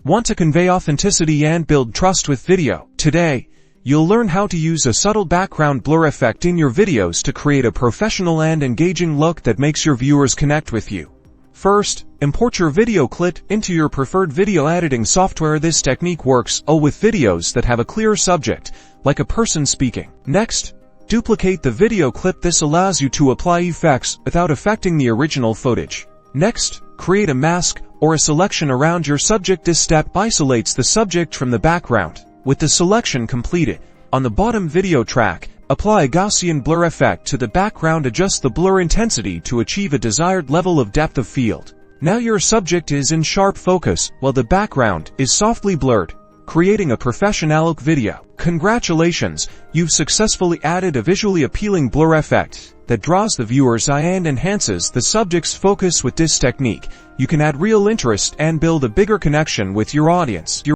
Want to convey authenticity and build trust with video? Today, you'll learn how to use a subtle background blur effect in your videos to create a professional and engaging look that makes your viewers connect with you. First, import your video clip into your preferred video editing software. This technique works well with videos that have a clear subject, like a person speaking. Next, duplicate the video clip. This allows you to apply effects without affecting the original footage. Next, create a mask or a selection around your subject. This step isolates the subject from the background. With the selection completed, on the bottom video track, apply a Gaussian blur effect to the background. Adjust the blur intensity to achieve a desired level of depth of field. Now your subject is in sharp focus while the background is softly blurred, creating a professional look video. Congratulations, you've successfully added a visually appealing blur effect that draws the viewer's eye and enhances the subject's focus. With this technique, you can add real interest and build a bigger connection with your audience.